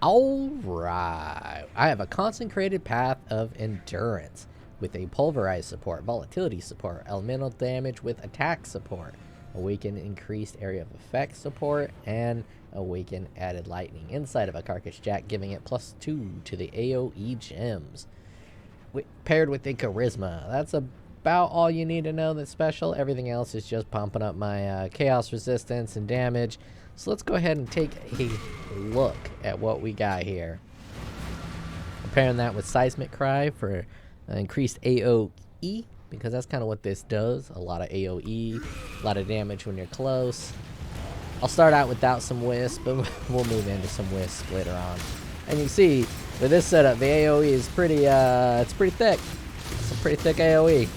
Alright, I have a Consecrated Path of Endurance with a Pulverized support, Volatility support, Elemental damage with attack support, Awaken increased area of effect support, and Awaken added lightning inside of a Carcass Jack, giving it +2 to the AOE gems. Paired with a Charisma. That's about all you need to know that's special. Everything else is just pumping up my chaos resistance and damage. So let's go ahead and take a look at what we got here. I'm pairing that with Seismic Cry for increased AOE, because that's kind of what this does. A lot of AOE, a lot of damage when you're close. I'll start out without some Wisp, but we'll move into some Wisp later on. And you can see, with this setup, the AOE is pretty, it's pretty thick. It's a pretty thick AOE.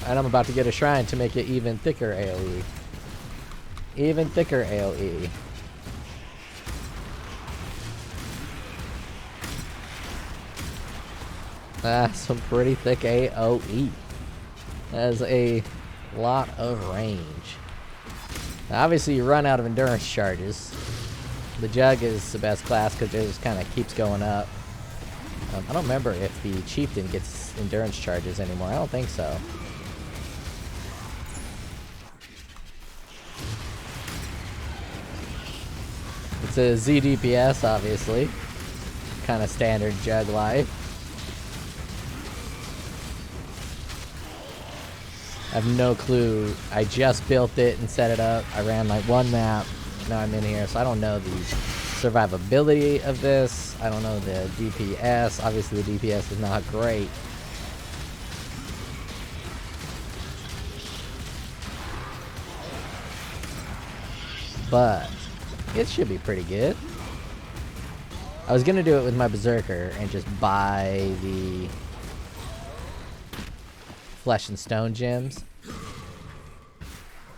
And I'm about to get a shrine to make it even thicker AoE. Even thicker AoE. That's some pretty thick AoE. That's a lot of range. Now obviously you run out of endurance charges. The Jug is the best class because it just kind of keeps going up. I don't remember if the Chieftain gets endurance charges anymore. I don't think so. It's a Z DPS, obviously. Kind of standard Jug life. I have no clue. I just built it and set it up. I ran like one map. Now I'm in here, so I don't know the survivability of this. I don't know the DPS. Obviously the DPS is not great. But it should be pretty good. I was gonna do it with my Berserker and just buy the Flesh and Stone gems,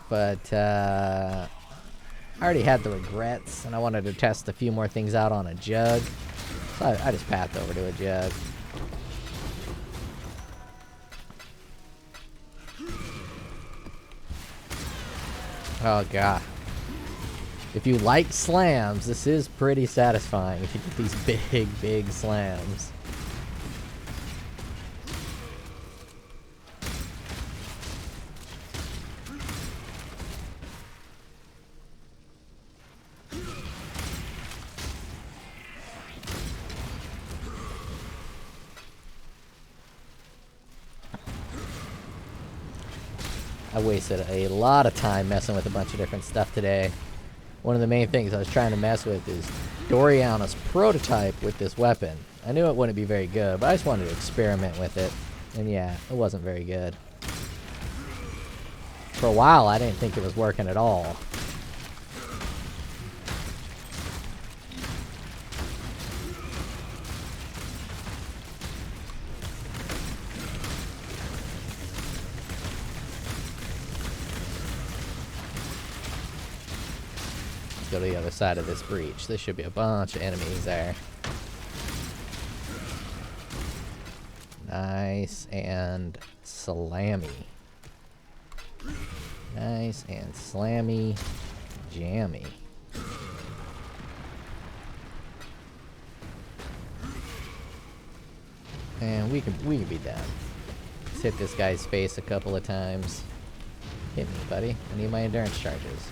but I already had the regrets, and I wanted to test a few more things out on a Jug, so I just pathed over to a Jug. Oh god. If you like slams, this is pretty satisfying if you get these big slams. I wasted a lot of time messing with a bunch of different stuff today. One of the main things I was trying to mess with is Doriana's prototype with this weapon. I knew it wouldn't be very good, but I just wanted to experiment with it. And yeah, it wasn't very good. For a while, I didn't think it was working at all. Go to the other side of this breach. There should be a bunch of enemies there. Nice and slammy. Nice and slammy, jammy. And we can be done. Let's hit this guy's face a couple of times. Hit me, buddy. I need my endurance charges.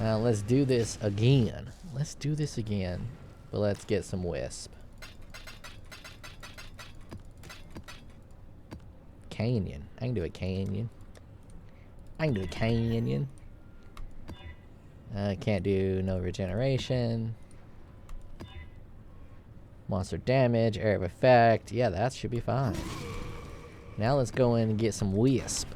Let's do this again. Let's do this again. But let's get some Wisp. Canyon. I can do a canyon. I can do a canyon. Can't do no regeneration. Monster damage, area of effect. Yeah, that should be fine. Now let's go in and get some Wisp.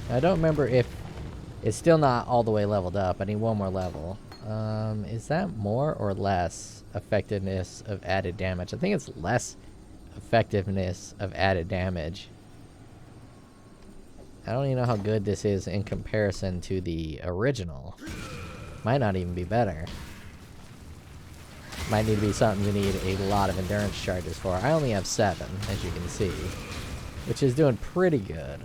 I don't remember if it's still not all the way leveled up. I need one more level. Is that more or less effectiveness of added damage? I think it's less effectiveness of added damage. I don't even know how good this is in comparison to the original. Might not even be better. Might need to be something you need a lot of endurance charges for. I only have 7, as you can see, which is doing pretty good.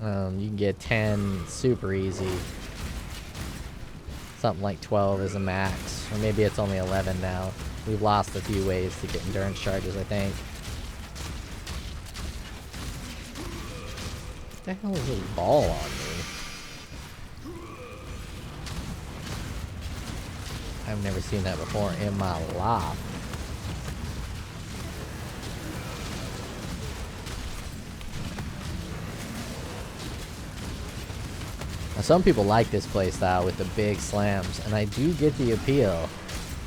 You can get 10 super easy. Something like 12 is a max, or maybe it's only 11 now. We've lost a few ways to get endurance charges, I think. What the hell is this ball on me? I've never seen that before in my life. Now, some people like this playstyle with the big slams, and I do get the appeal.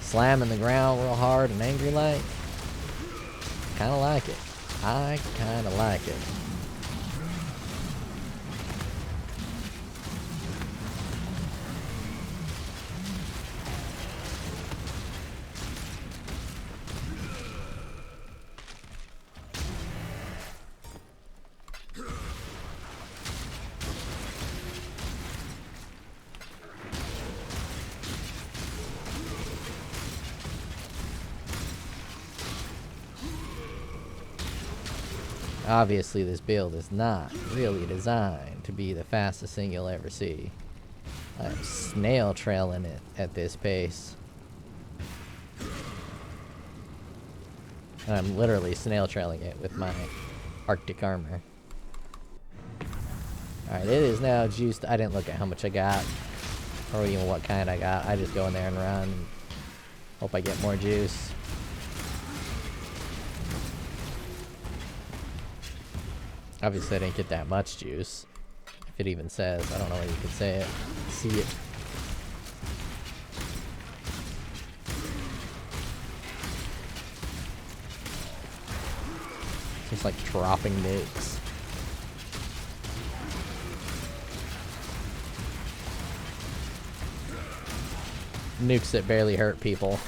Slamming the ground real hard and angry like. Kinda like it. I kinda like it. Obviously, this build is not really designed to be the fastest thing you'll ever see. I'm snail trailing it at this pace. And I'm literally snail trailing it with my Arctic armor. Alright, it is now juiced. I didn't look at how much I got, or even what kind I got. I just go in there and run. Hope I get more juice. Obviously, I didn't get that much juice. If it even says. I don't know what you could say it. See it. Just like dropping nukes. Nukes that barely hurt people.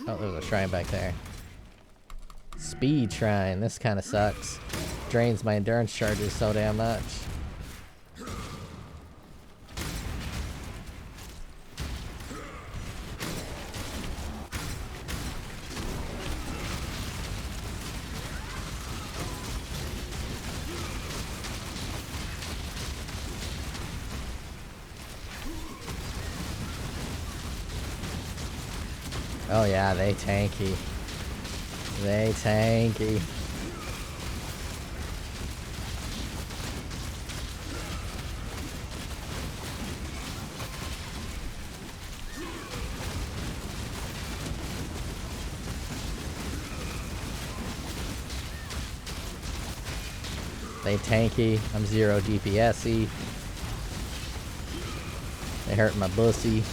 Oh, there's a shrine back there. Speed shrine. This kind of sucks. Drains my endurance charges so damn much. Oh yeah, they tanky. They tanky. They tanky. I'm 0 DPS-y. They hurt my bussy.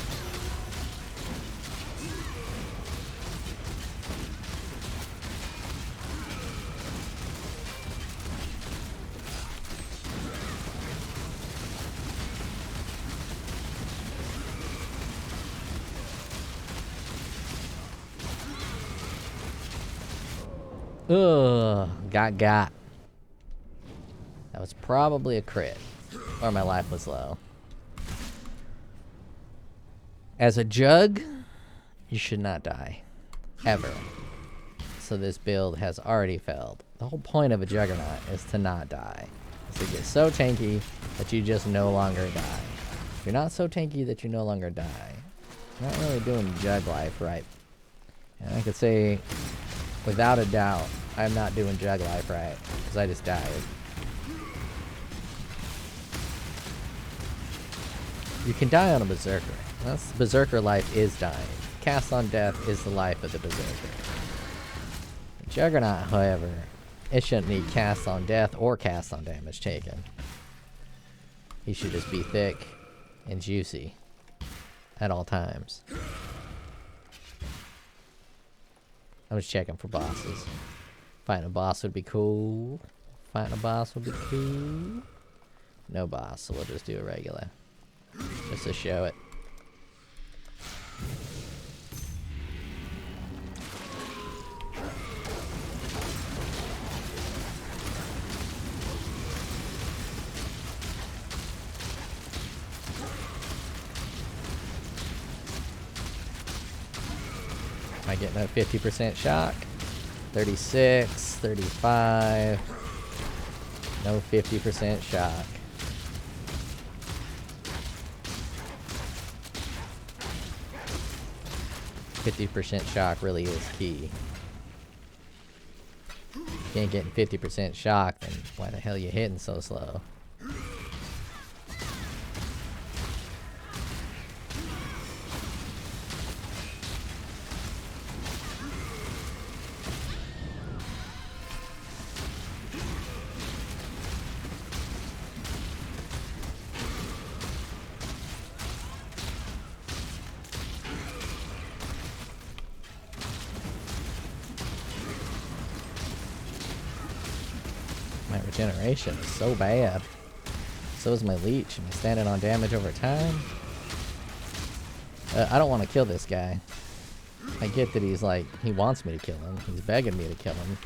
Ugh, got. That was probably a crit, or my life was low. As a jug, you should not die, ever. So this build has already failed. The whole point of a juggernaut is to not die. Is to get so tanky that you just no longer die. If you're not so tanky that you no longer die, you're not really doing jug life right. And I could say, without a doubt, I'm not doing jug life right, because I just died. You can die on a berserker. That's berserker life is dying. Cast on death is the life of the berserker. The juggernaut, however, it shouldn't need cast on death or cast on damage taken. He should just be thick and juicy at all times. I'm just checking for bosses. Fighting a boss would be cool. Fighting a boss would be cool. No boss, so we'll just do a regular. just to show it. Am I getting a 50% shock? 36, 35. No 50% shock. %50 shock really is key. If you ain't getting 50% shock, then why the hell you hitting so slow? My regeneration is so bad. So is my leech. Am I standing on damage over time? I don't want to kill this guy. I get that he's like, he wants me to kill him. He's begging me to kill him.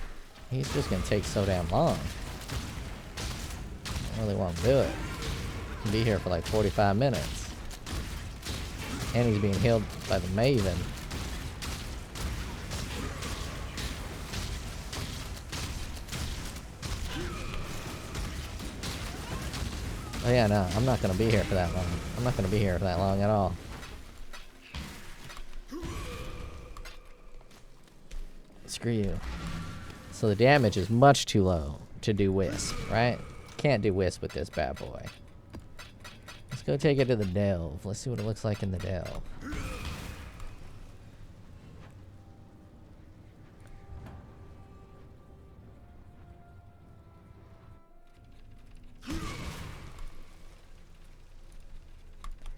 He's just going to take so damn long. I don't really want to do it. He'll be here for like 45 minutes. And he's being healed by the Maven. Oh yeah, no, I'm not gonna be here for that long. I'm not gonna be here for that long at all. Screw you. So the damage is much too low to do Wisp, right? Can't do Wisp with this bad boy. Let's go take it to the Delve. Let's see what it looks like in the Delve.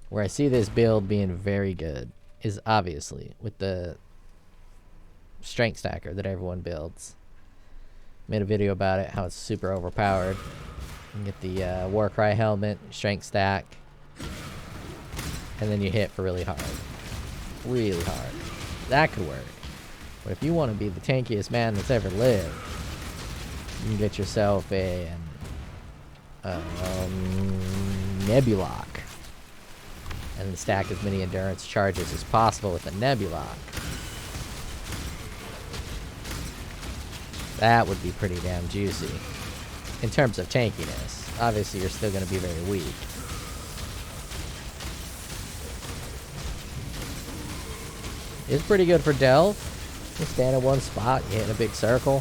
Where I see this build being very good is obviously with the strength stacker that everyone builds. Made a video about it, how it's super overpowered. You can get the Warcry helmet, strength stack, and then you hit for really hard. Really hard. That could work. But if you want to be the tankiest man that's ever lived, you can get yourself a Nebulock. And stack as many endurance charges as possible with a Nebulock. That would be pretty damn juicy. In terms of tankiness. Obviously, you're still going to be very weak. It's pretty good for Delve. You stand in one spot, you hit in a big circle.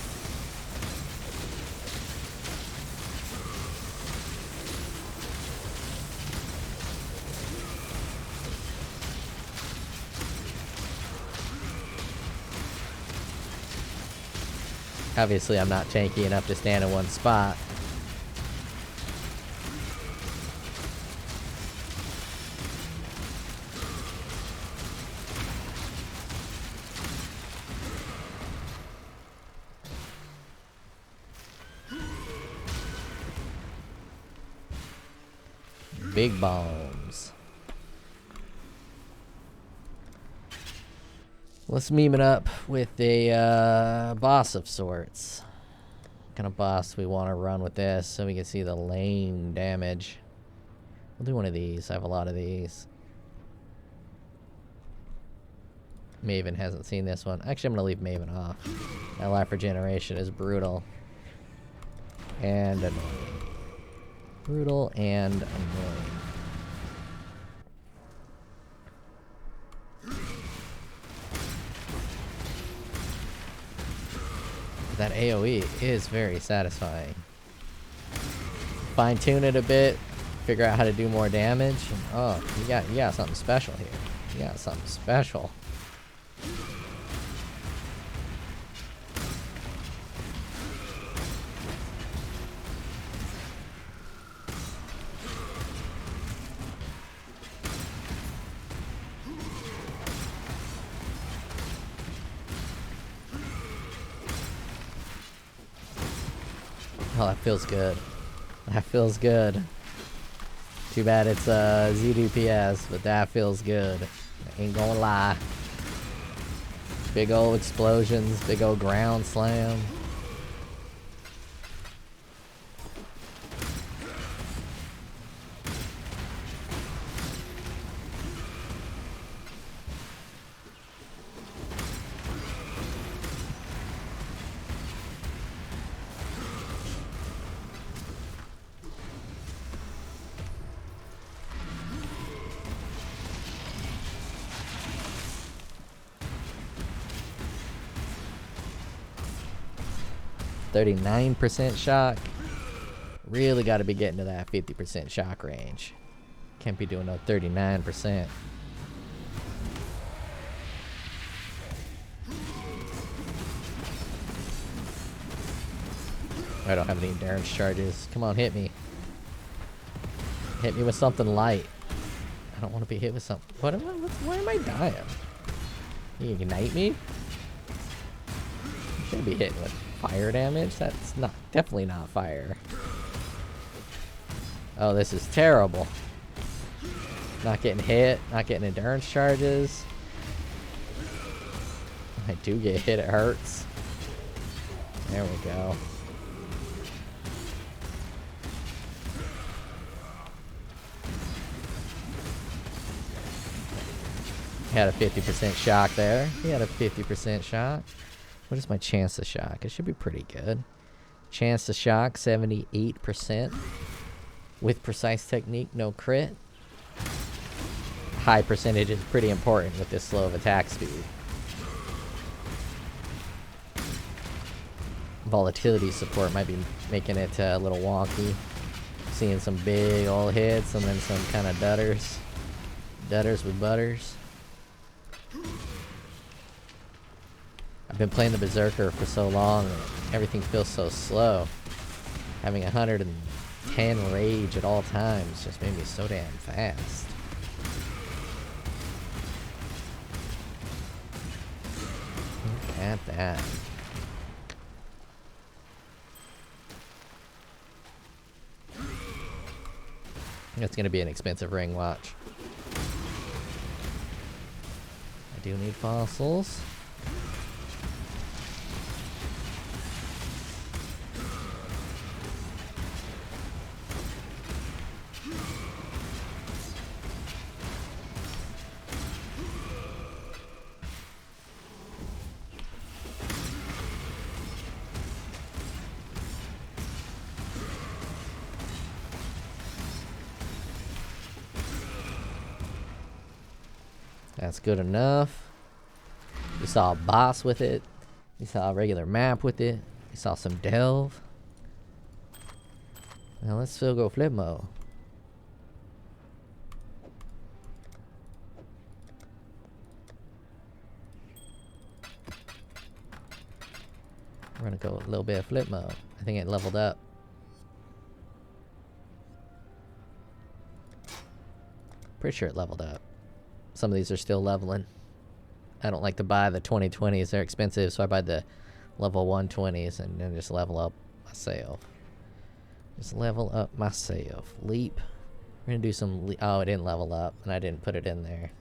Obviously, I'm not tanky enough to stand in one spot. Big bombs. Let's meme it up with a boss of sorts. What kind of boss we want to run with this so we can see the lane damage. We'll do one of these. I have a lot of these. Maven hasn't seen this one. Actually, I'm going to leave Maven off. My life regeneration is brutal. And annoying. Brutal and annoying. That AOE is very satisfying. Fine tune it a bit, figure out how to do more damage. And, oh, you got something special here. You got something special. Oh, that feels good. That feels good. Too bad it's ZDPS, but that feels good. I ain't gonna lie. Big old explosions, big old ground slam. %39 shock. Really got to be getting to that 50% shock range. Can't be doing no 39%. I don't have any endurance charges. Come on, hit me. Hit me with something light. I don't want to be hit with something. What am I? Why am I dying? You ignite me? You shouldn't be hitting with fire damage. That's not definitely not fire. Oh, this is terrible. Not getting hit. Not getting endurance charges. I do get hit. It hurts. There we go. He had a 50% shock there. He had a 50% shock. What is my chance to shock? It should be pretty good. Chance to shock, 78%. With precise technique, no crit. High percentage is pretty important with this slow of attack speed. Volatility support might be making it a little wonky. Seeing some big old hits and then some kind of dudders. Dudders with butters. I've been playing the Berserker for so long that everything feels so slow. Having 110 rage at all times just made me so damn fast. Look at that. It's gonna be an expensive ring watch. I do need fossils. That's good enough. We saw a boss with it. We saw a regular map with it. We saw some delve. Now let's still go flip mode. We're gonna go a little bit of flip mode. I think it leveled up. Pretty sure it leveled up. Some of these are still leveling. I don't like to buy the 2020s. They're expensive, so I buy the level 120s and then just level up myself. Just level up myself. Leap. We're gonna do some oh, it didn't level up, and I didn't put it in there.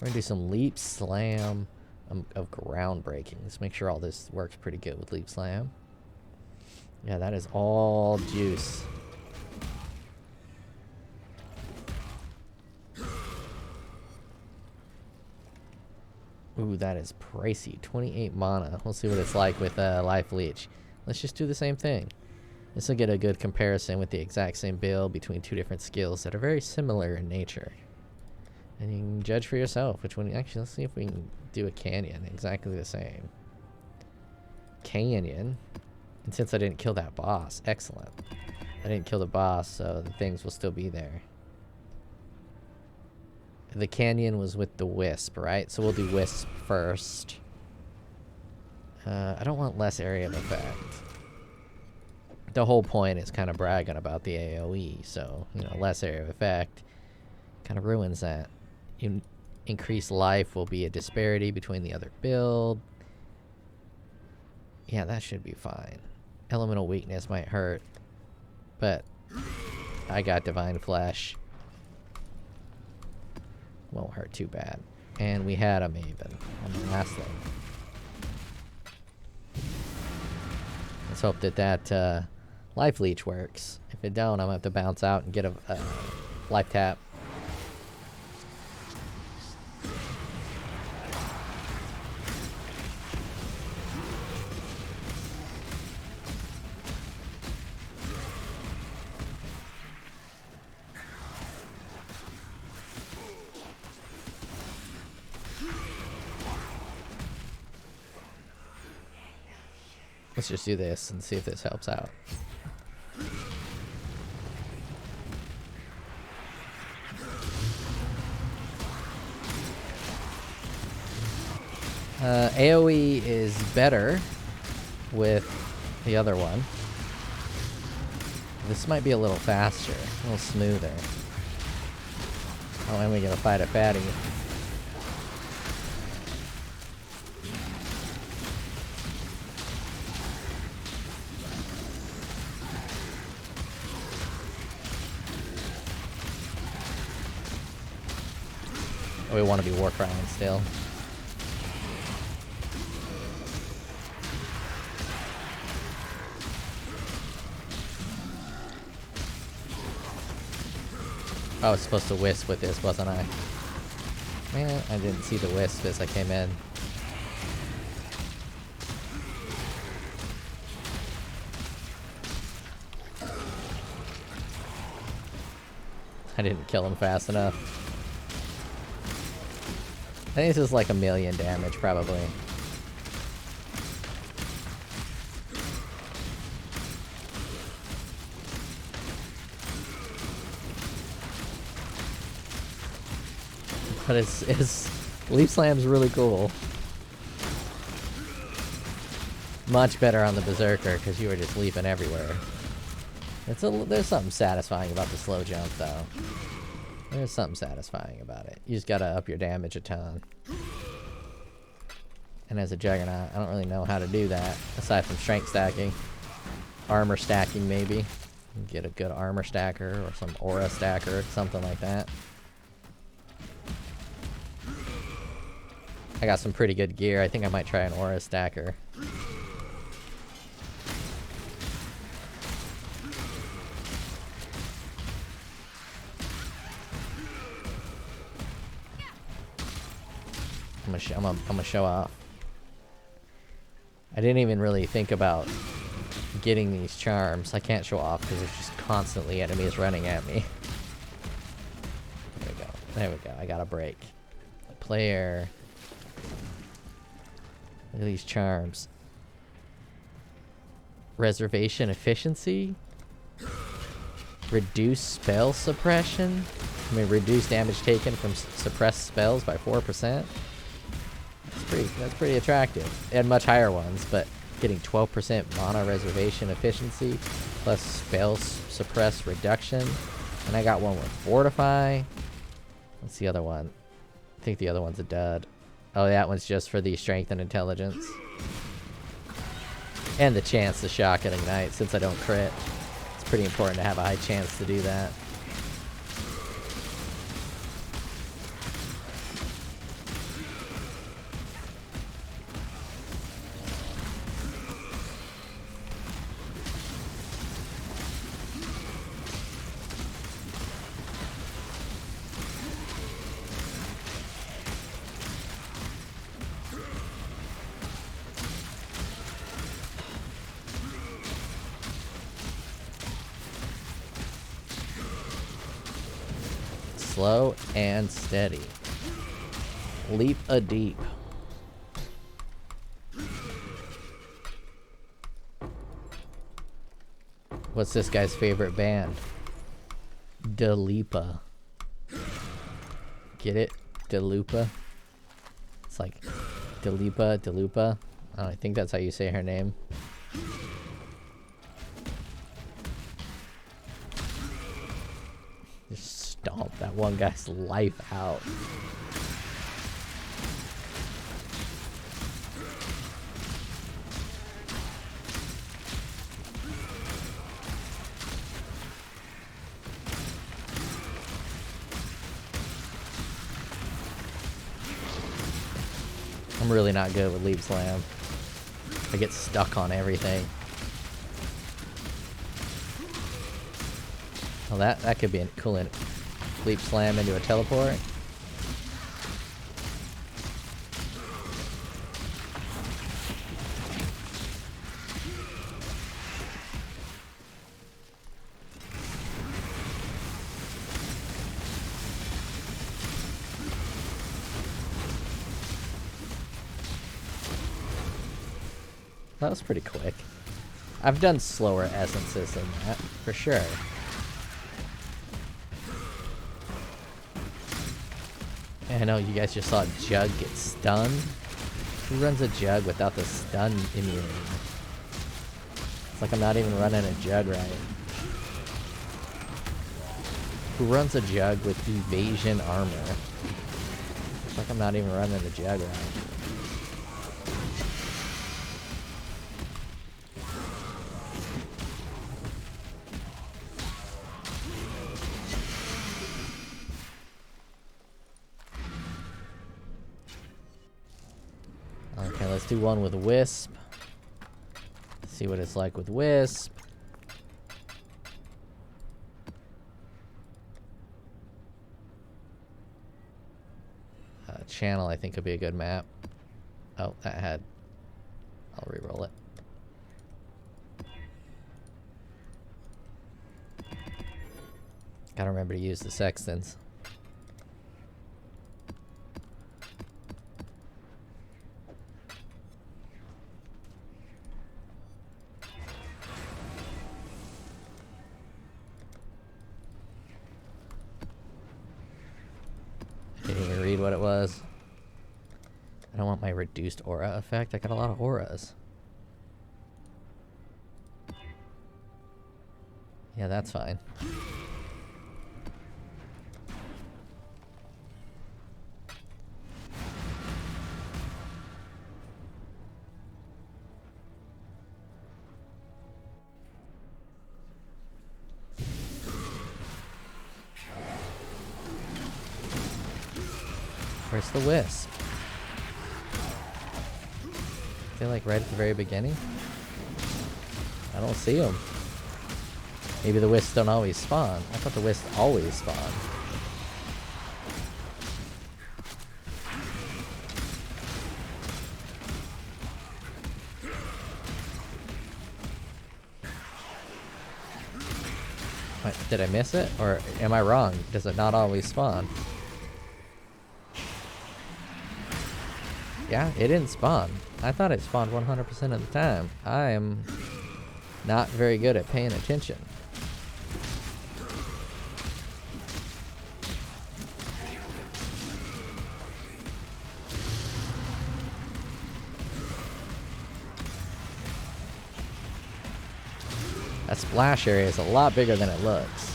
We're gonna do some leap slam of groundbreaking. Let's make sure all this works pretty good with leap slam. Yeah, that is all juice. Ooh, that is pricey. 28 mana. We'll see what it's like with Life Leech. Let's just do the same thing. This will get a good comparison with the exact same build between two different skills that are very similar in nature. And you can judge for yourself which one. Actually, let's see if we can do a canyon. Exactly the same. Canyon. And since I didn't kill that boss, excellent. I didn't kill the boss, so the things will still be there. The canyon was with the wisp, right? So we'll do wisp first. I don't want less area of effect. The whole point is kind of bragging about the AOE, so, you know, less area of effect kind of ruins that. You increase life will be a disparity between the other build. Yeah, that should be fine. Elemental weakness might hurt, but I got Divine Flesh. Won't hurt too bad. And we had a Maven on the last thing. Let's hope that that Life Leech works. If it don't, I'm gonna have to bounce out and get a life tap. Let's just do this and see if this helps out. AOE is better with the other one. This might be a little faster, a little smoother. Oh, and we gotta fight a fatty. We want to be war crying still. I was supposed to wisp with this, wasn't I? Man, I didn't see the wisp as I came in. I didn't kill him fast enough. I think this is like 1,000,000 damage, probably. But his Leaf Slam's really cool. Much better on the Berserker, because you were just leaping everywhere. There's something satisfying about the slow jump, though. There's something satisfying about it. You just gotta up your damage a ton. And as a Juggernaut, I don't really know how to do that, aside from strength stacking. Armor stacking, maybe. Get a good armor stacker, or some aura stacker, something like that. I got some pretty good gear. I think I might try an aura stacker. I'm gonna show off. I didn't even really think about getting these charms. I can't show off because there's just constantly enemies running at me. There we go. There we go. I got a break. Player. Look at these charms. Reservation efficiency. Reduce spell suppression. I mean, reduce damage taken from suppressed spells by 4%. That's pretty attractive. They had much higher ones, but getting 12% mana reservation efficiency plus spell suppress reduction. And I got one with Fortify. What's the other one? I think the other one's a dud. Oh, that one's just for the strength and intelligence. And the chance to shock and ignite, since I don't crit. It's pretty important to have a high chance to do that. Slow and steady. Leap a deep. What's this guy's favorite band? Dalupa. Get it? Dalupa? It's like Dalupa. Oh, I think that's how you say her name. Stomp that one guy's life out. I'm really not good with leap slam. I get stuck on everything. Well, that could be a cool leap slam into a teleport. That was pretty quick. I've done slower essences than that, for sure. And I know you guys just saw Jug get stunned. Who runs a Jug without the stun immunity? It's like I'm not even running a Jug right. Who runs a Jug with evasion armor? It's like I'm not even running a Jug right. Okay, let's do one with Wisp. See what it's like with Wisp. Channel, I think, could be a good map. Oh, that had... I'll re-roll it. Gotta remember to use the Sextons. Didn't even read what it was. I don't want my reduced aura effect. I got a lot of auras. Yeah, that's fine. Where's the Wisp? I feel like right at the very beginning. I don't see him. Maybe the Wisps don't always spawn. I thought the Wisps always spawn. What, did I miss it? Or am I wrong? Does it not always spawn? Yeah, it didn't spawn. I thought it spawned 100% of the time. I am not very good at paying attention. That splash area is a lot bigger than it looks.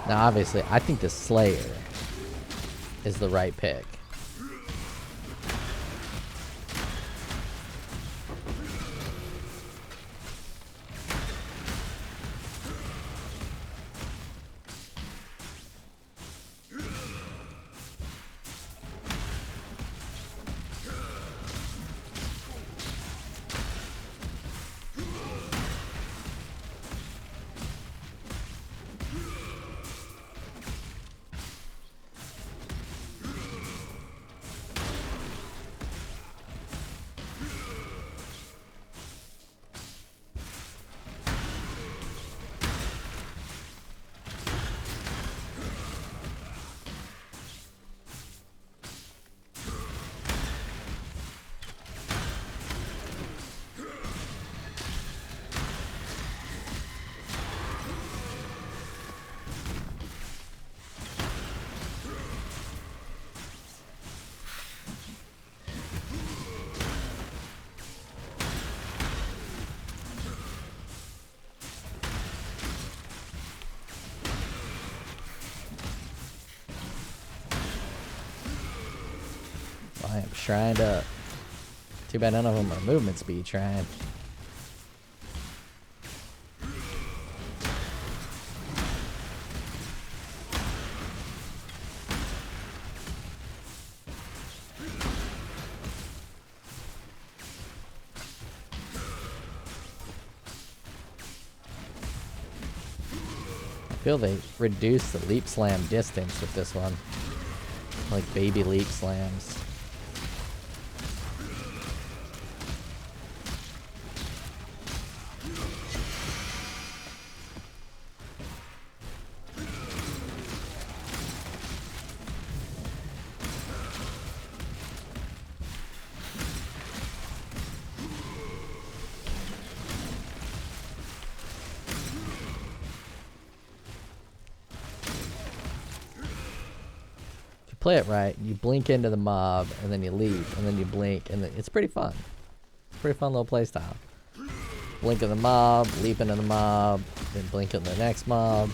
Now, obviously, I think the Slayer is the right pick. I am shrined up. Too bad none of them are movement speed shrine. I feel they reduced the leap slam distance with this one. Like baby leap slams. Play it right, you blink into the mob, and then you leap, and then you blink, and then it's pretty fun. Pretty fun little playstyle. Blink in the mob, leap into the mob, then blink in the next mob.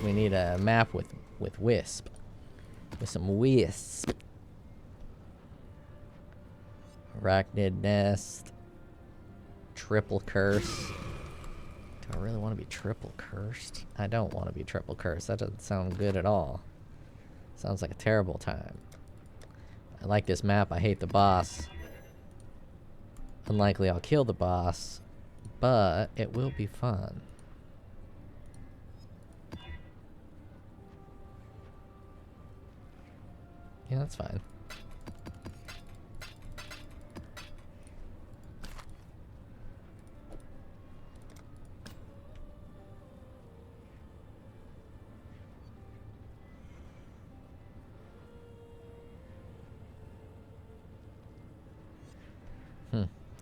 We need a map with wisp. With some wisp. Arachnid nest. Triple curse. Do I really want to be triple cursed? I don't want to be triple cursed. That doesn't sound good at all. Sounds like a terrible time. I like this map. I hate the boss. Unlikely I'll kill the boss, but it will be fun. Yeah, that's fine.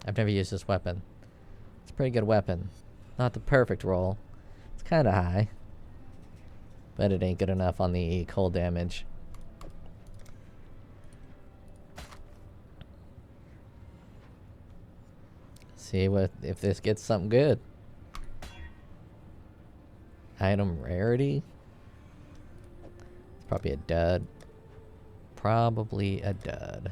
I've never used this weapon. It's a pretty good weapon. Not the perfect roll. It's kind of high. But it ain't good enough on the cold damage. See what if this gets something good. Item rarity. It's probably a dud. Probably a dud.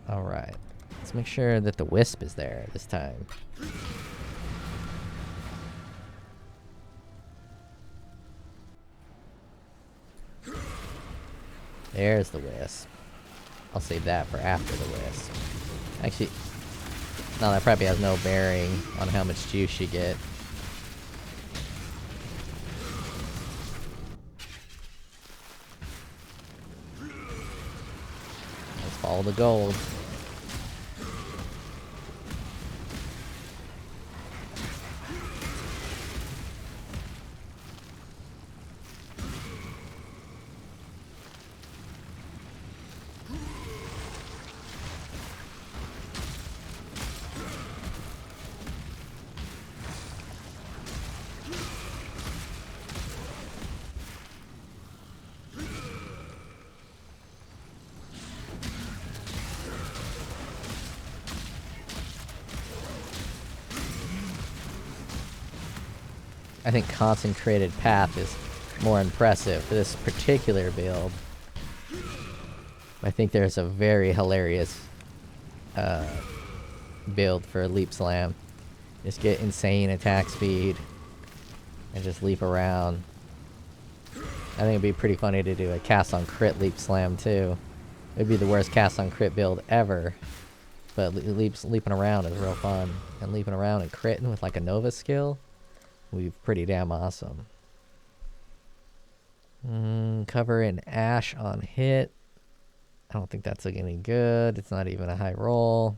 Alright. Let's make sure that the wisp is there this time. There's the wisp. I'll save that for after the wisp. Actually, no, that probably has no bearing on how much juice you get. Let's follow the gold. I think Consecrated Path is more impressive for this particular build. I think there's a very hilarious build for Leap Slam. Just get insane attack speed and just leap around. I think it'd be pretty funny to do a cast on crit Leap Slam too. It'd be the worst cast on crit build ever. But leaping around is real fun. And leaping around and critting with like a Nova skill will be pretty damn awesome. Cover in Ash on hit. I don't think that's any good. It's not even a high roll.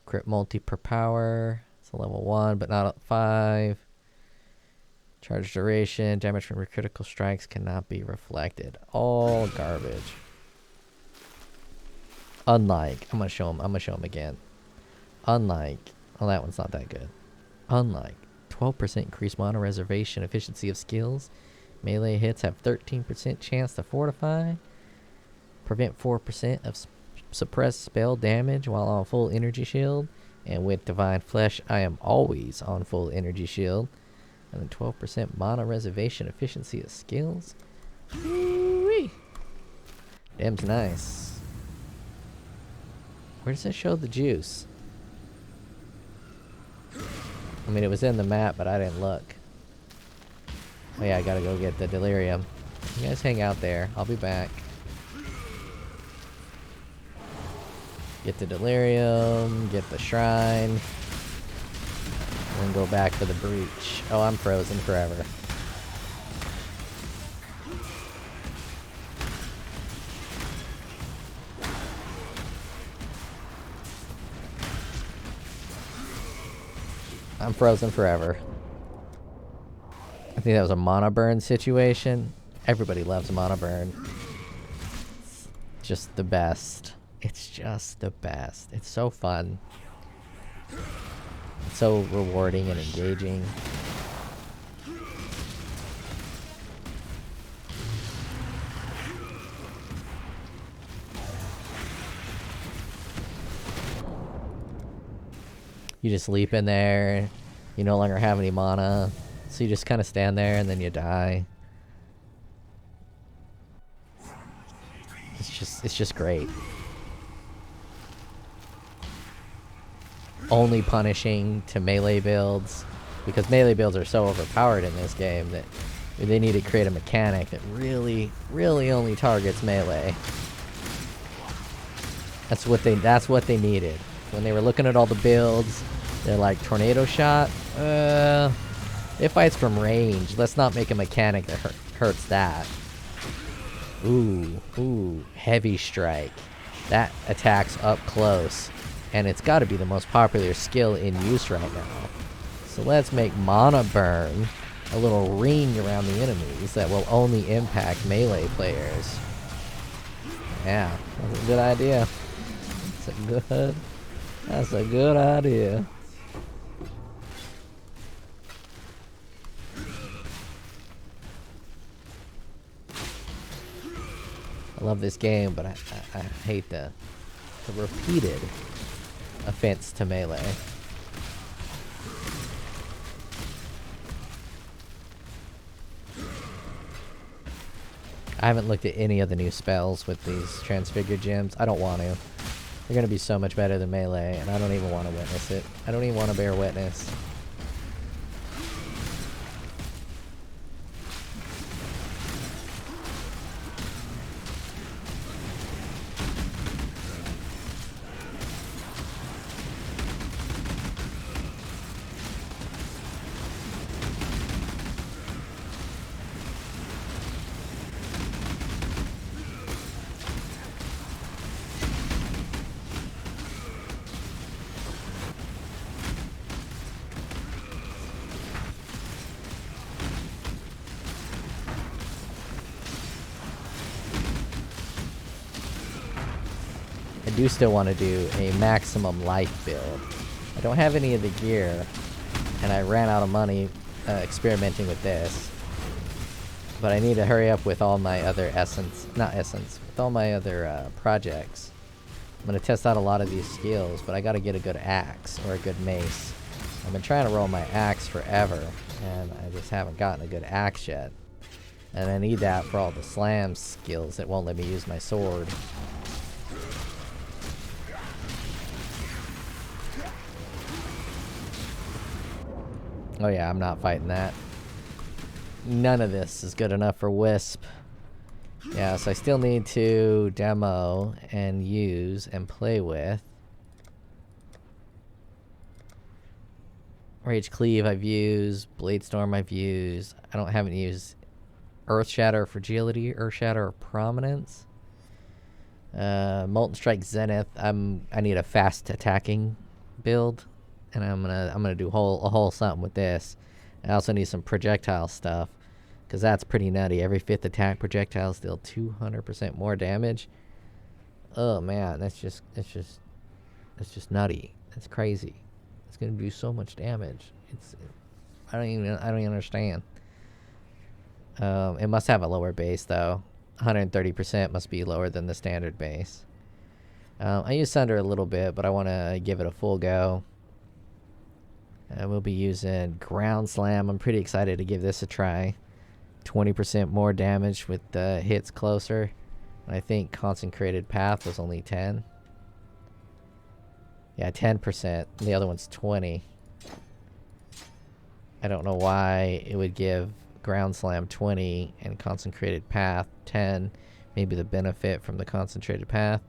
Crit multi per power. It's a level 1, but not at 5. Charge duration. Damage from your critical strikes cannot be reflected. All garbage. Unlike, I'm gonna show him again. Unlike, oh, that one's not that good. Unlike 12% increased mana reservation efficiency of skills. Melee hits have 13% chance to fortify. Prevent 4% of suppressed spell damage while on full energy shield. And with Divine Flesh, I am always on full energy shield. And then 12% mana reservation efficiency of skills. Woo-wee. Damn's nice. Where does it show the juice? I mean, it was in the map, but I didn't look. Oh yeah, I gotta go get the delirium. You guys hang out there. I'll be back. Get the delirium, get the shrine, and then go back for the breach. Oh, I'm frozen forever. I'm frozen forever. I think that was a mana burn situation. Everybody loves mana burn. It's just the best. It's just the best. It's so fun. It's so rewarding and engaging. You just leap in there. You no longer have any mana. So you just kind of stand there and then you die. It's just great. Only punishing to melee builds, because melee builds are so overpowered in this game that they need to create a mechanic that really only targets melee. That's what they needed. When they were looking at all the builds, they're like, tornado shot? It fights from range. Let's not make a mechanic that hurts that. Ooh, heavy strike. That attacks up close. And it's got to be the most popular skill in use right now. So let's make mana burn a little ring around the enemies that will only impact melee players. Yeah, that's a good idea. That's a good idea. I love this game, but I hate the repeated offense to melee. I haven't looked at any of the new spells with these Transfigured gems. I don't want to. They're going to be so much better than melee, and I don't even want to witness it. I don't even want to bear witness. I do still want to do a maximum life build. I don't have any of the gear, and I ran out of money experimenting with this. But I need to hurry up with all my other with all my other projects. I'm going to test out a lot of these skills, but I got to get a good axe or a good mace. I've been trying to roll my axe forever, and I just haven't gotten a good axe yet. And I need that for all the slam skills that won't let me use my sword. Oh yeah, I'm not fighting that. None of this is good enough for Wisp. Yeah, so I still need to demo and use and play with Rage Cleave I've used. Blade Storm I've used. Haven't used Earth Shatter, Fragility, Earth Shatter, or Prominence. Molten Strike Zenith. I need a fast attacking build, and I'm gonna do a whole something with this. I also need some projectile stuff, because that's pretty nutty. Every 5th attack projectiles deal 200% more damage. Oh man, that's just nutty. That's crazy. It's gonna do so much damage. I don't even understand. It must have a lower base though. 130% must be lower than the standard base. I use Sunder a little bit, but I want to give it a full go. We'll be using Ground Slam. I'm pretty excited to give this a try. 20% more damage with the hits closer. I think Consecrated Path was only 10. Yeah, 10%. The other one's 20. I don't know why it would give Ground Slam 20 and Consecrated Path 10. Maybe the benefit from the Concentrated Path.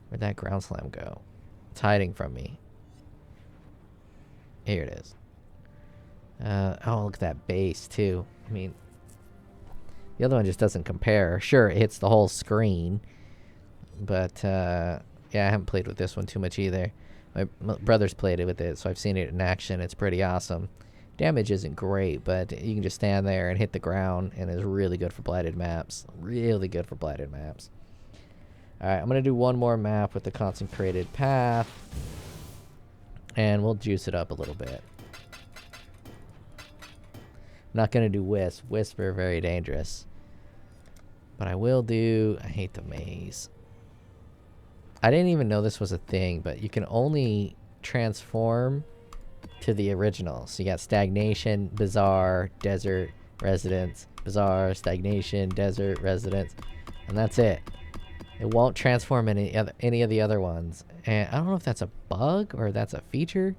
Where'd that Ground Slam go? It's hiding from me. Here it is. Oh, look at that base too. I mean, the other one just doesn't compare. Sure, it hits the whole screen. But, yeah, I haven't played with this one too much either. My brother's played it with it, so I've seen it in action. It's pretty awesome. Damage isn't great, but you can just stand there and hit the ground, and it's really good for blighted maps. Really good for blighted maps. Alright, I'm going to do one more map with the Consecrated Path, and we'll juice it up a little bit. I'm not going to do Wisp. Wisp are very dangerous. But I will do... I hate the maze. I didn't even know this was a thing, but you can only transform to the original. So you got Stagnation, Bizarre, Desert, Residence, Bizarre, Stagnation, Desert, Residence, and that's it. It won't transform any of the other ones. And I don't know if that's a bug or that's a feature,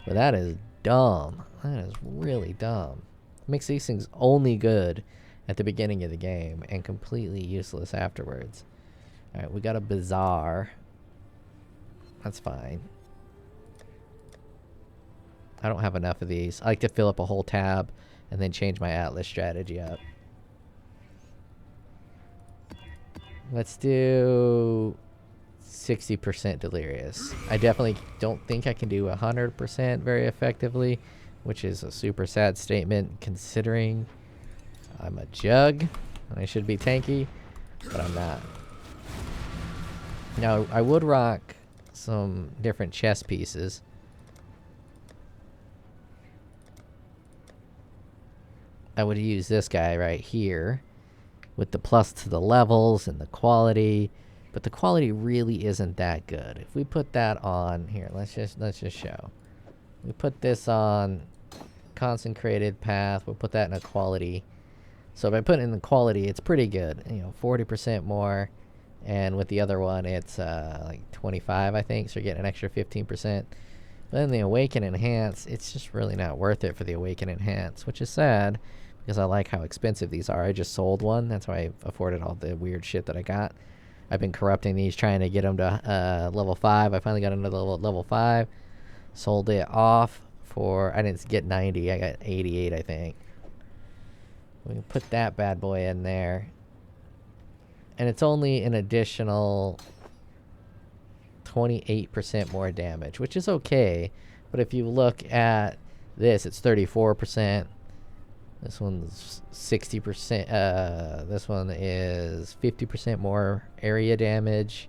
but that is dumb. That is really dumb. It makes these things only good at the beginning of the game and completely useless afterwards. Alright, we got a Bizarre. That's fine. I don't have enough of these. I like to fill up a whole tab and then change my Atlas strategy up. Let's do 60% Delirious. I definitely don't think I can do 100% very effectively, which is a super sad statement considering I'm a Jug and I should be tanky, but I'm not. Now, I would rock some different chess pieces. I would use this guy right here with the plus to the levels and the quality, but the quality really isn't that good. If we put that on here, let's just show. We put this on Consecrated Path. We'll put that in a quality. So if I put it in the quality, it's pretty good. You know, 40% more, and with the other one, it's like 25, I think. So you're getting an extra 15%. But then the Awaken Enhance, it's just really not worth it for the Awaken Enhance, which is sad. Because I like how expensive these are. I just sold one. That's why I afforded all the weird shit that I got. I've been corrupting these, trying to get them to level 5. I finally got another level 5. Sold it off for... I didn't get 90. I got 88, I think. We can put that bad boy in there. And it's only an additional 28% more damage, which is okay. But if you look at this, it's 34%. This one's 60%. This one is 50% more area damage.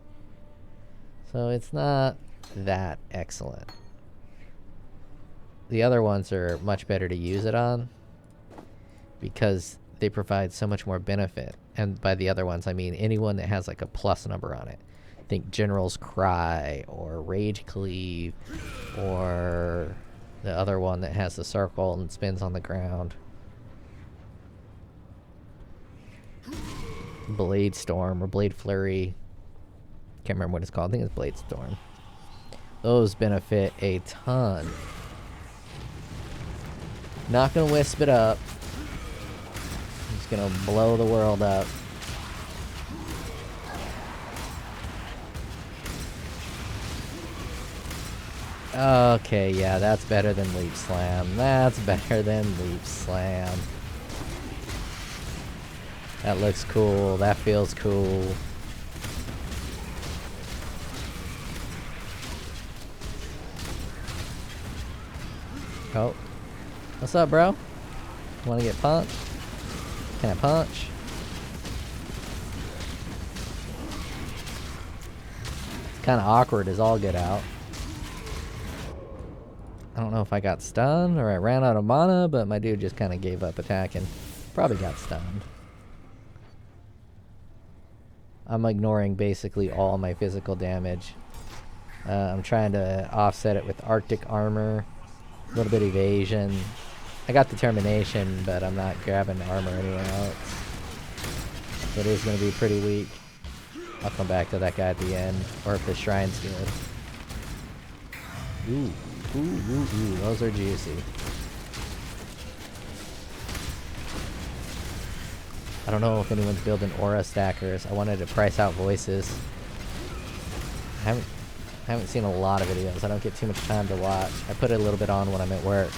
So it's not that excellent. The other ones are much better to use it on because they provide so much more benefit. And by the other ones, I mean anyone that has like a plus number on it. Think General's Cry or Rage Cleave or the other one that has the circle and spins on the ground. Blade Storm or Blade Flurry. Can't remember what it's called. I think it's Blade Storm. Those benefit a ton. Not gonna wisp it up. I'm just gonna blow the world up. Okay, yeah, that's better than Leap Slam. That's better than Leap Slam. That looks cool. That feels cool. Oh. What's up, bro? Wanna get punched? Can I punch? It's kinda awkward as all get out. I don't know if I got stunned or I ran out of mana, but my dude just kinda gave up attacking. Probably got stunned. I'm ignoring basically all my physical damage. I'm trying to offset it with Arctic armor, a little bit of evasion. I got determination, but I'm not grabbing armor anywhere else. It is going to be pretty weak. I'll come back to that guy at the end, or if the shrine's good. Ooh, those are juicy. I don't know if anyone's building aura stackers. I wanted to price out voices. I haven't seen a lot of videos. I don't get too much time to watch. I put it a little bit on when I'm at work.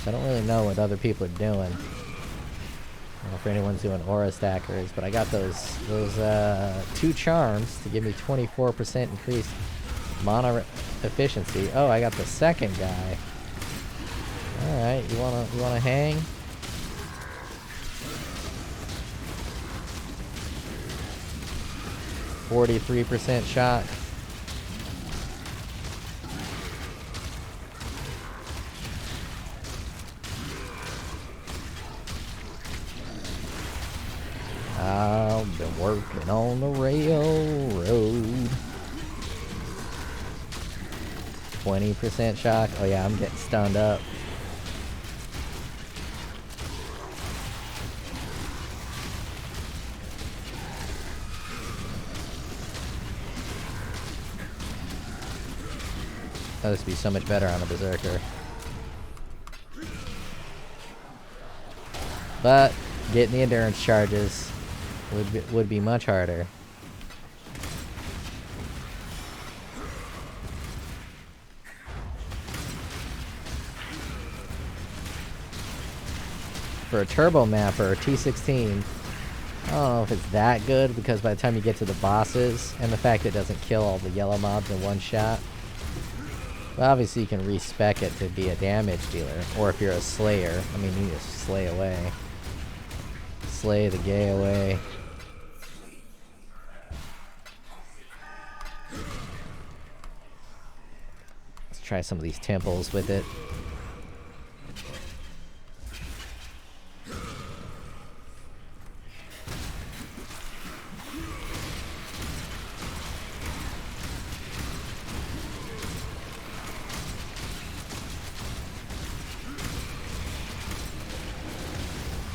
So I don't really know what other people are doing. I don't know if anyone's doing aura stackers, but I got those 2 charms to give me 24% increased mana efficiency. Oh, I got the second guy. All right, you wanna hang? %% shock. I've been working on the railroad. 20% shock. Oh yeah, I'm getting stunned up. That would be so much better on a berserker. But getting the endurance charges would be much harder. For a turbo mapper, T16, I don't know if it's that good, because by the time you get to the bosses, and the fact it doesn't kill all the yellow mobs in one shot, but obviously you can respec it to be a damage dealer, or if you're a slayer, I mean, you just slay away. Slay the gay away. Let's try some of these temples with it.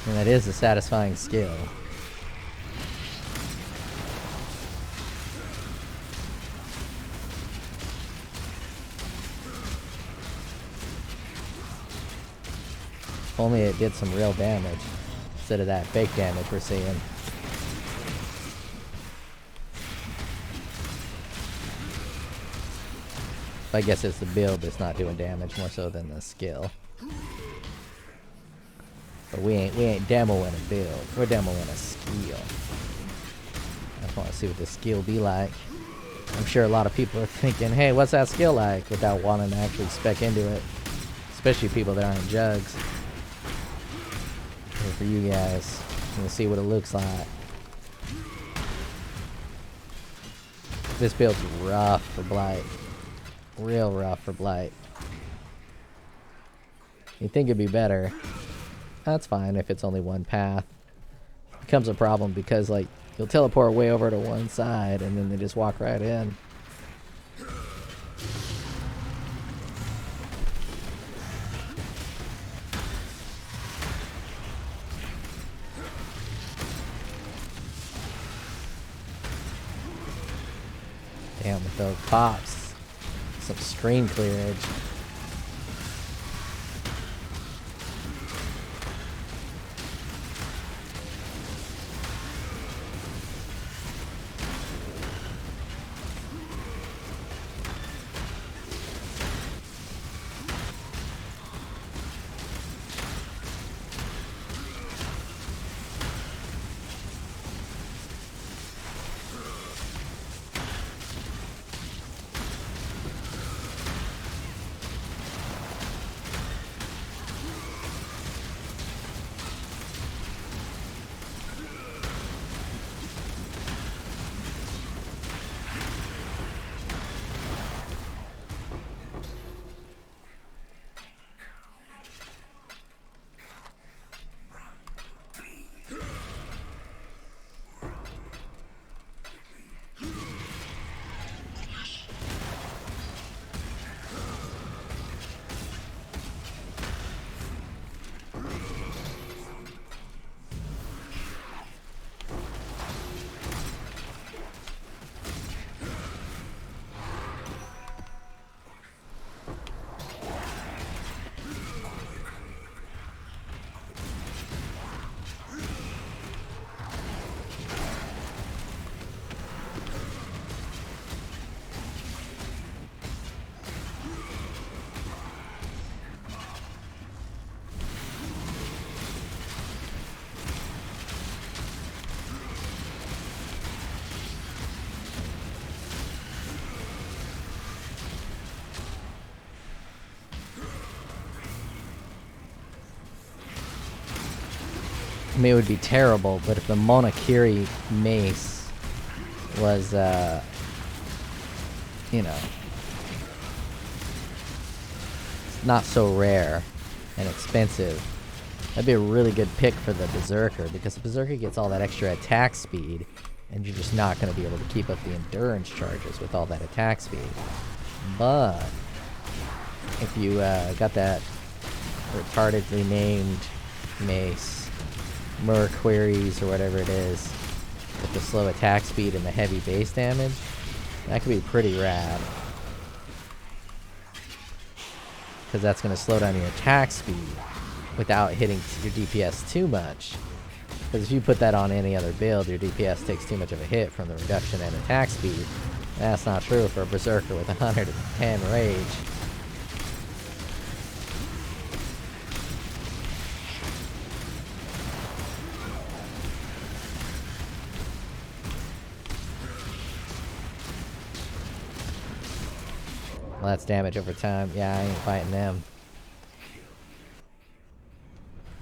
And that is a satisfying skill. If only it did some real damage instead of that fake damage we're seeing. I guess it's the build that's not doing damage more so than the skill. But we ain't demoing a build. We're demoing a skill. I just want to see what the skill be like. I'm sure a lot of people are thinking, hey, what's that skill like? Without wanting to actually spec into it. Especially people that aren't jugs. Here for you guys. We'll see what it looks like. This build's rough for Blight. Real rough for Blight. You'd think it'd be better. That's fine if it's only one path. It becomes a problem because, like, you'll teleport way over to one side and then they just walk right in. Damn, with those pops. Some screen clearage. I mean, it would be terrible, but if the Monokiri mace was, you know, not so rare and expensive, that'd be a really good pick for the Berserker, because the Berserker gets all that extra attack speed, and you're just not going to be able to keep up the endurance charges with all that attack speed. But if you got that retardedly named mace, Merquaries or whatever it is, with the slow attack speed and the heavy base damage, that could be pretty rad. Because that's going to slow down your attack speed without hitting your DPS too much. Because if you put that on any other build, your DPS takes too much of a hit from the reduction in attack speed. That's not true for a Berserker with 110 rage. Well, that's damage over time. Yeah, I ain't fighting them.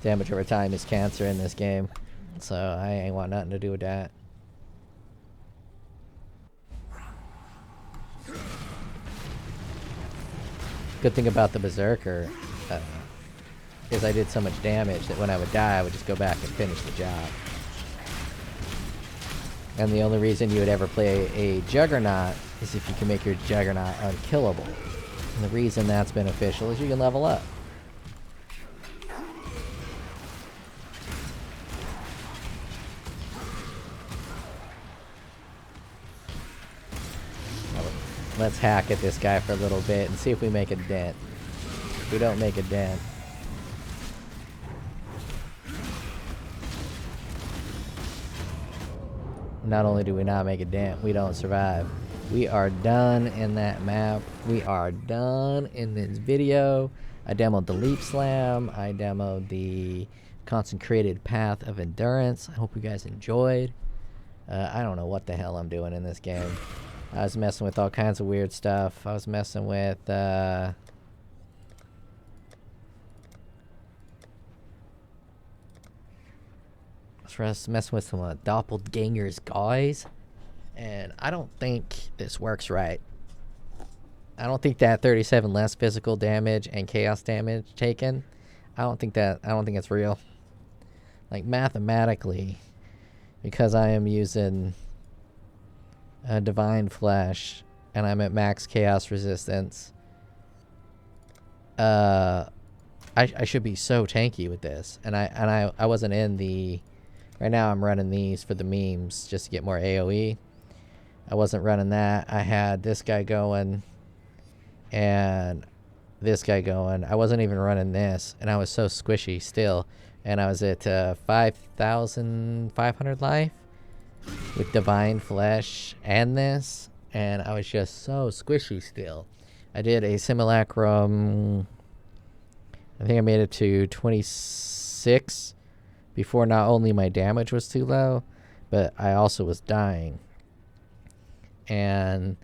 Damage over time is cancer in this game, so I ain't want nothing to do with that. Good thing about the Berserker is I did so much damage that when I would die, I would just go back and finish the job. And the only reason you would ever play a Juggernaut is if you can make your Juggernaut unkillable. And the reason that's beneficial is you can level up. Let's hack at this guy for a little bit and see if we make a dent. If we don't make a dent, not only do we not make a dent, we don't survive. We are done in that map. We are done in this video. I demoed the Leap Slam. I demoed the Consecrated Path of Endurance. I hope you guys enjoyed. I don't know what the hell I'm doing in this game. I was messing with all kinds of weird stuff. I was messing with, I was messing with some doppelgangers, guys. And I don't think this works right. I don't think that 37 less physical damage and chaos damage taken, I don't think it's real. Like, mathematically, because I am using a Divine Flesh and I'm at max chaos resistance, I should be so tanky with this. And I wasn't in the... Right now I'm running these for the memes just to get more AOE. I wasn't running that. I had this guy going and this guy going. I wasn't even running this, and I was so squishy still. And I was at 5,500 life with Divine Flesh and this, and I was just so squishy still. I did a simulacrum. I think I made it to 26 before not only my damage was too low, but I also was dying. And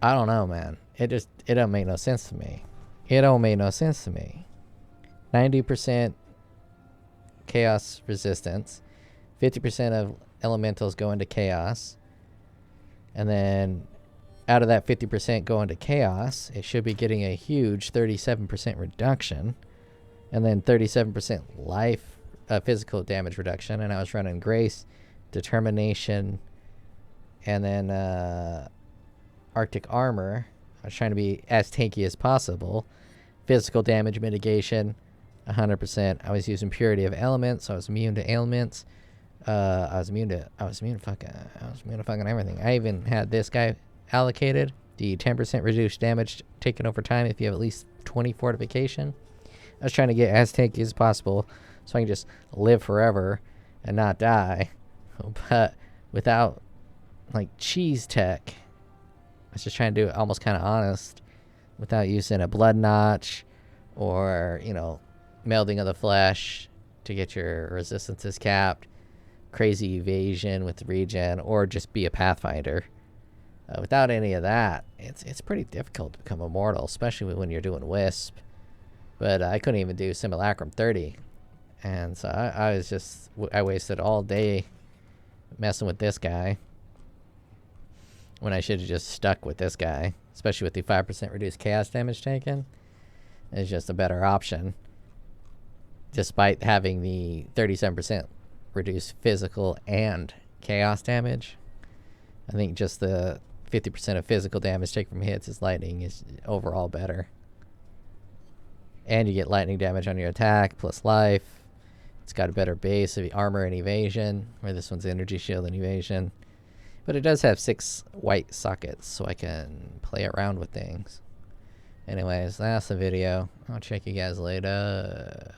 I don't know, man. It don't make no sense to me. It don't make no sense to me. 90% chaos resistance, 50% of elementals go into chaos, and then out of that 50% going to chaos, it should be getting a huge 37% reduction, and then 37% life physical damage reduction. And I was running Grace, Determination, and then Arctic Armor. I was trying to be as tanky as possible. Physical damage mitigation, 100%. I was using Purity of Elements, so I was immune to ailments. I was immune to fucking everything. I even had this guy allocated, the 10% reduced damage taken over time if you have at least 20 fortification. I was trying to get as tanky as possible so I can just live forever and not die, but without like cheese tech. I was just trying to do it almost kind of honest without using a blood notch or, you know, melding of the flesh to get your resistances capped, crazy evasion with regen, or just be a pathfinder. Without any of that, it's pretty difficult to become immortal, especially when you're doing Wisp. But I couldn't even do Simulacrum 30. And so I was just, I wasted all day messing with this guy when I should have just stuck with this guy, especially with the 5% reduced chaos damage taken. It's just a better option, despite having the 37% reduced physical and chaos damage. I think just the 50% of physical damage taken from hits is lightning is overall better. And you get lightning damage on your attack plus life. It's got a better base of armor and evasion, where this one's energy shield and evasion. But it does have 6 white sockets, so I can play around with things. Anyways, that's the video. I'll check you guys later.